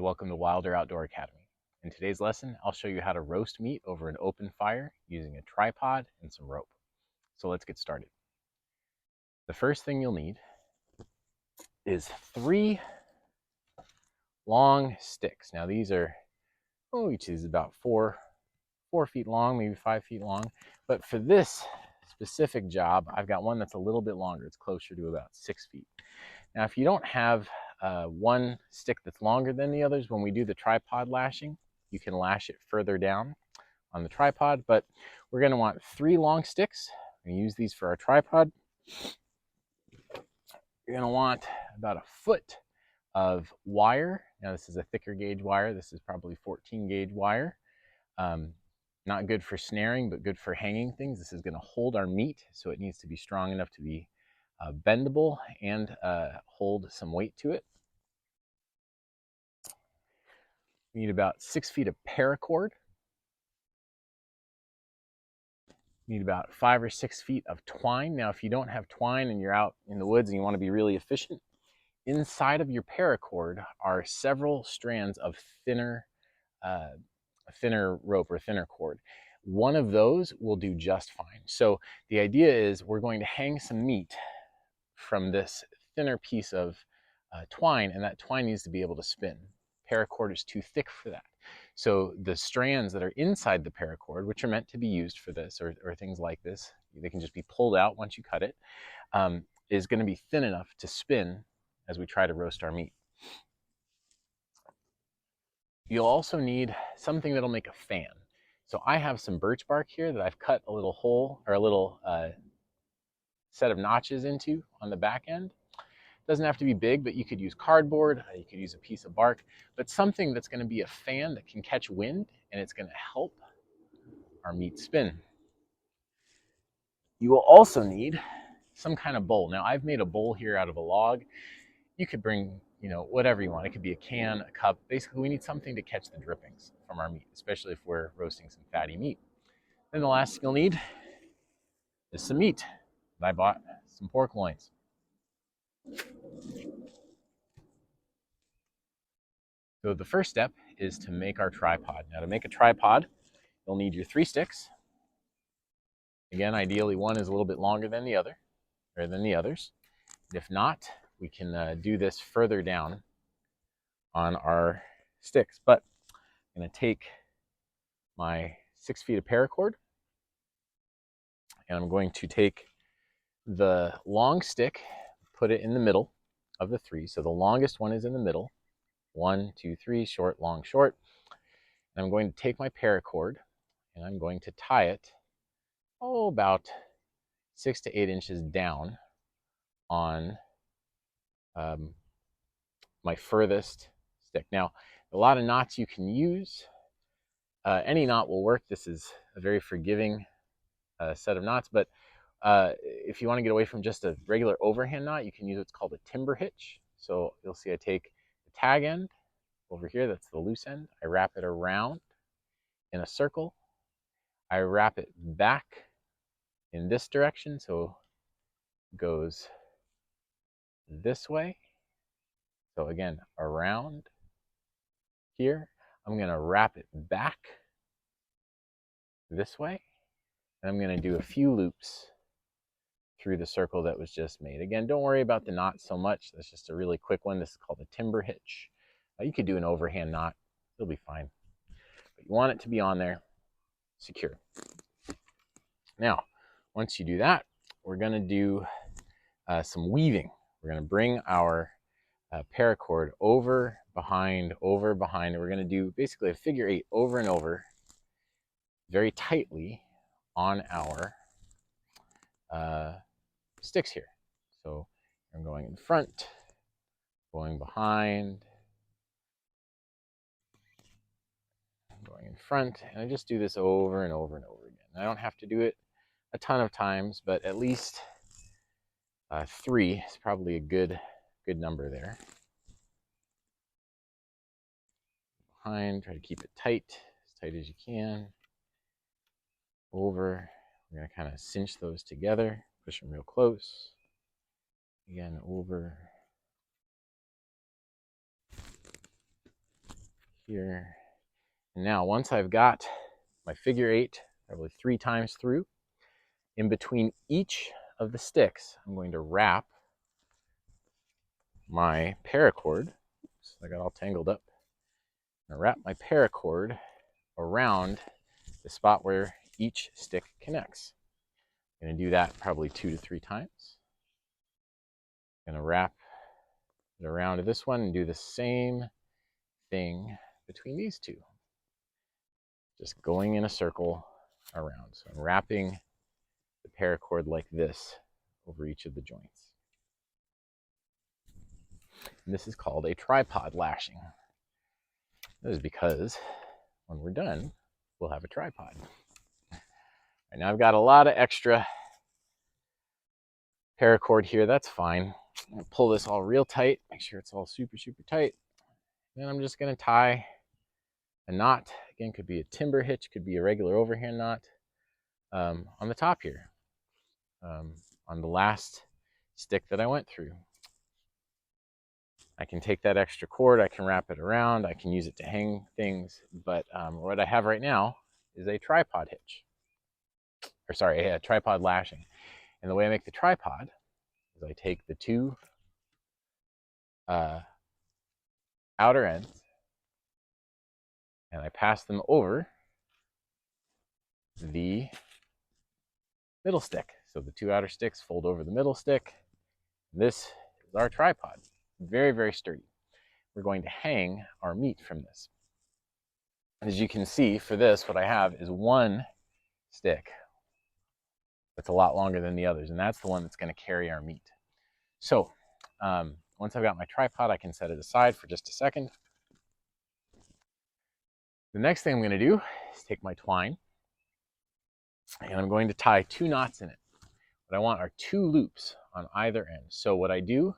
and welcome to Wilder Outdoor Academy. In today's lesson, I'll show you how to roast meat over an open fire using a tripod and some rope. So let's get started. The first thing you'll need is 3 long sticks. Now these are, each is about 4 feet long, maybe 5 feet long. But for this specific job, I've got one that's a little bit longer. It's closer to about 6 feet. Now, if you don't have one stick that's longer than the others, when we do the tripod lashing, you can lash it further down on the tripod, but we're going to want 3 long sticks. We're going to use these for our tripod. You're going to want about a foot of wire. Now, this is a thicker gauge wire. This is probably 14 gauge wire. Not good for snaring, but good for hanging things. This is going to hold our meat, so it needs to be strong enough to be bendable and hold some weight to it. We need about 6 feet of paracord. You need about 5 or 6 feet of twine. Now, if you don't have twine and you're out in the woods and you want to be really efficient, inside of your paracord are several strands of thinner rope or thinner cord. One of those will do just fine. So the idea is we're going to hang some meat from this thinner piece of twine, and that twine needs to be able to spin. Paracord is too thick for that. So the strands that are inside the paracord, which are meant to be used for this or things like this, they can just be pulled out once you cut it, is going to be thin enough to spin as we try to roast our meat. You'll also need something that'll make a fan. So I have some birch bark here that I've cut a little hole or a little set of notches into on the back end. Doesn't have to be big, but you could use cardboard, you could use a piece of bark, but something that's going to be a fan that can catch wind and it's going to help our meat spin. You will also need some kind of bowl. Now I've made a bowl here out of a log. You could bring, whatever you want. It could be a can, a cup. Basically, we need something to catch the drippings from our meat, especially if we're roasting some fatty meat. Then the last thing you'll need is some meat. I bought some pork loins. So the first step is to make our tripod. Now to make a tripod, you'll need your 3 sticks. Again, ideally one is a little bit longer than the other, or than the others. And if not, we can do this further down on our sticks. But I'm going to take my 6 feet of paracord, and I'm going to take the long stick, put it in the middle of the 3. So the longest one is in the middle. 1, 2, 3, short, long, short. And I'm going to take my paracord and I'm going to tie it, about 6 to 8 inches down on my furthest stick. Now, a lot of knots you can use. Any knot will work. This is a very forgiving set of knots, but if you want to get away from just a regular overhand knot, you can use what's called a timber hitch. So you'll see I take the tag end over here, that's the loose end. I wrap it around in a circle. I wrap it back in this direction, so it goes this way. So again, around here. I'm going to wrap it back this way, and I'm going to do a few loops through the circle that was just made. Again, don't worry about the knot so much. That's just a really quick one. This is called a timber hitch. You could do an overhand knot. It'll be fine. But you want it to be on there secure. Now, once you do that, we're going to do some weaving. We're going to bring our paracord over, behind, and we're going to do basically a figure 8 over and over very tightly on our sticks here. So I'm going in front, going behind, going in front, and I just do this over and over and over again. I don't have to do it a ton of times, but at least 3 is probably a good number there. Behind, try to keep it tight, as tight as you can. Over, we're going to kind of cinch those together, push them real close. Again, over. here. And now once I've got my figure 8 probably 3 times through, in between each of the sticks, I'm going to wrap my paracord. Oops, I got all tangled up. I'm going to wrap my paracord around the spot where each stick connects. I'm going to do that probably 2 to 3 times. I'm going to wrap it around to this one and do the same thing between these two. Just going in a circle around. So I'm wrapping the paracord like this over each of the joints. And this is called a tripod lashing. That is because when we're done, we'll have a tripod. Right, now I've got a lot of extra paracord here. That's fine. I'm going to pull this all real tight, make sure it's all super, super tight. Then I'm just going to tie a knot. Again, could be a timber hitch, could be a regular overhand knot on the top here, on the last stick that I went through. I can take that extra cord, I can wrap it around, I can use it to hang things, but what I have right now is a tripod hitch. Or sorry, a tripod lashing. And the way I make the tripod is I take the 2 outer ends and I pass them over the middle stick. So the 2 outer sticks fold over the middle stick. This is our tripod. Very, very sturdy. We're going to hang our meat from this. As you can see, for this, what I have is 1 stick that's a lot longer than the others, and that's the one that's going to carry our meat. So once I've got my tripod, I can set it aside for just a second. The next thing I'm going to do is take my twine, and I'm going to tie 2 knots in it. What I want are 2 loops on either end. So what I do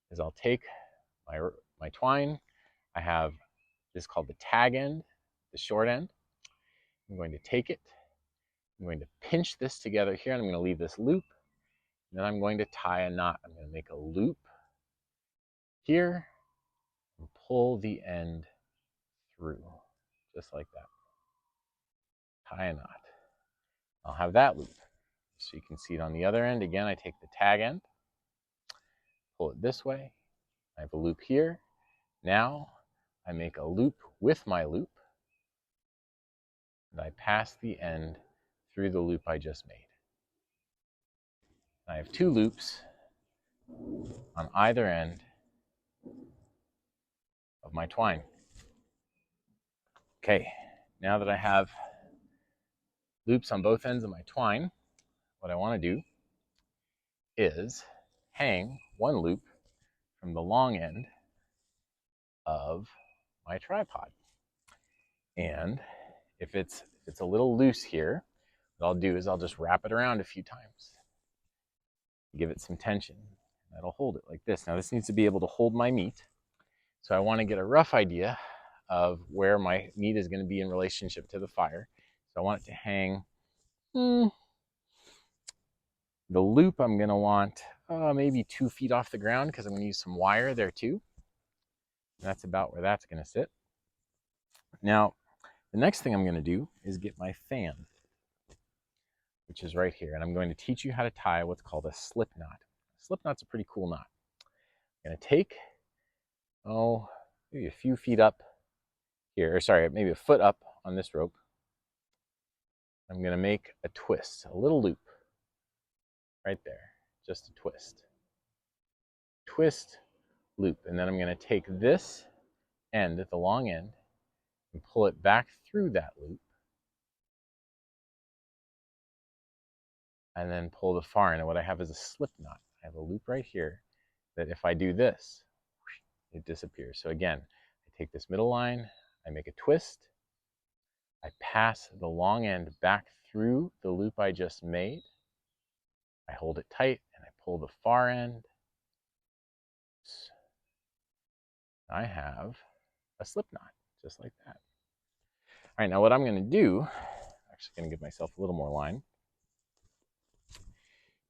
is I'll take my twine. I have this called the tag end, the short end. I'm going to take it. I'm going to pinch this together here, and I'm going to leave this loop. And then I'm going to tie a knot. I'm going to make a loop here and pull the end through, just like that. Tie a knot. I'll have that loop. So you can see it on the other end. Again, I take the tag end, pull it this way. I have a loop here. Now I make a loop with my loop, and I pass the end through the loop I just made. I have 2 loops on either end of my twine. Okay, now that I have loops on both ends of my twine, what I want to do is hang 1 loop from the long end of my tripod. And if it's a little loose here, what I'll do is I'll just wrap it around a few times. Give it some tension. That'll hold it like this. Now this needs to be able to hold my meat. So I want to get a rough idea of where my meat is going to be in relationship to the fire. So I want it to hang, the loop I'm going to want maybe 2 feet off the ground, because I'm going to use some wire there too. And that's about where that's going to sit. Now, the next thing I'm going to do is get my fan, which is right here. And I'm going to teach you how to tie what's called a slip knot. A slip knot's a pretty cool knot. I'm going to take, maybe a few feet up here, or sorry, maybe a foot up on this rope. I'm going to make a twist, a little loop right there, just a twist. Twist, loop, and then I'm going to take this end at the long end and pull it back through that loop, and then pull the far end. And what I have is a slip knot. I have a loop right here that if I do this, it disappears. So again, I take this middle line, I make a twist, I pass the long end back through the loop I just made, I hold it tight, and I pull the far end. I have a slip knot, just like that. All right, now what I'm going to do, I'm actually going to give myself a little more line,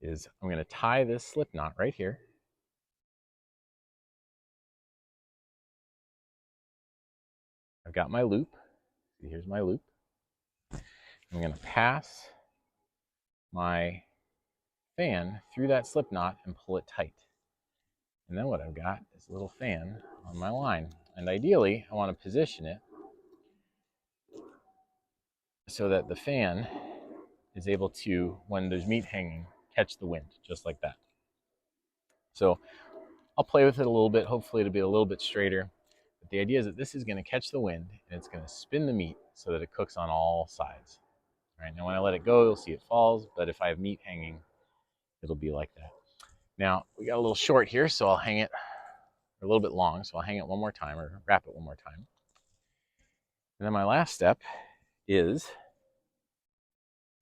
is I'm going to tie this slip knot right here. I've got my loop. See, here's my loop. I'm going to pass my fan through that slip knot and pull it tight. And then what I've got is a little fan on my line. And ideally, I want to position it so that the fan is able to, when there's meat hanging, catch the wind, just like that. So I'll play with it a little bit. Hopefully it'll be a little bit straighter. But the idea is that this is going to catch the wind and it's going to spin the meat so that it cooks on all sides. All right, now when I let it go, you'll see it falls, but if I have meat hanging, it'll be like that. Now, we got a little short here, so I'll hang it, or a little bit long, so I'll hang it one more time, or wrap it one more time. And then my last step is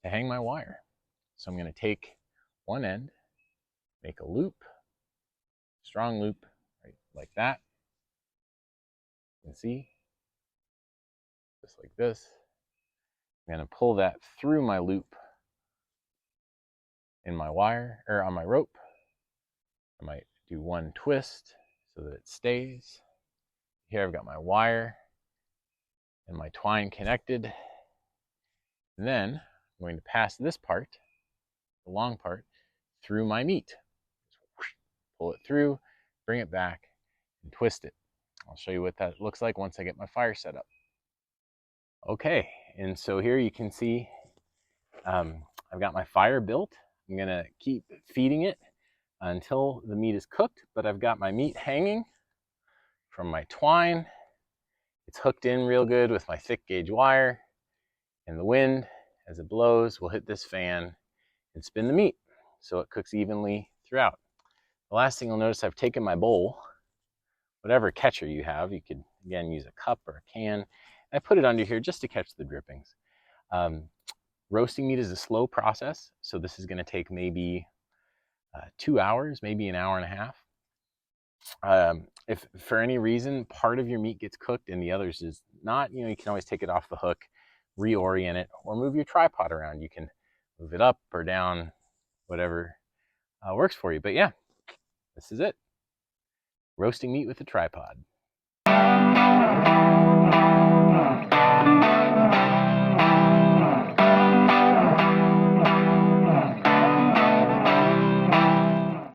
to hang my wire. So I'm going to take one end, make a loop, strong loop, right, like that. You can see, just like this. I'm going to pull that through my loop in my wire, or on my rope. I might do one twist so that it stays. Here I've got my wire and my twine connected. And then I'm going to pass this part, the long part, through my meat. Pull it through, bring it back, and twist it. I'll show you what that looks like once I get my fire set up. Okay, and so here you can see I've got my fire built. I'm gonna keep feeding it until the meat is cooked, but I've got my meat hanging from my twine. It's hooked in real good with my thick gauge wire, and the wind, as it blows, will hit this fan and spin the meat so it cooks evenly throughout. The last thing you'll notice, I've taken my bowl, whatever catcher you have, you could again use a cup or a can. I put it under here just to catch the drippings. Roasting meat is a slow process, so this is going to take maybe 2 hours, maybe an hour and a half. If for any reason part of your meat gets cooked and the others is not, you can always take it off the hook, reorient it, or move your tripod around. You can move it up or down, whatever works for you. But yeah, this is it. Roasting meat with a tripod.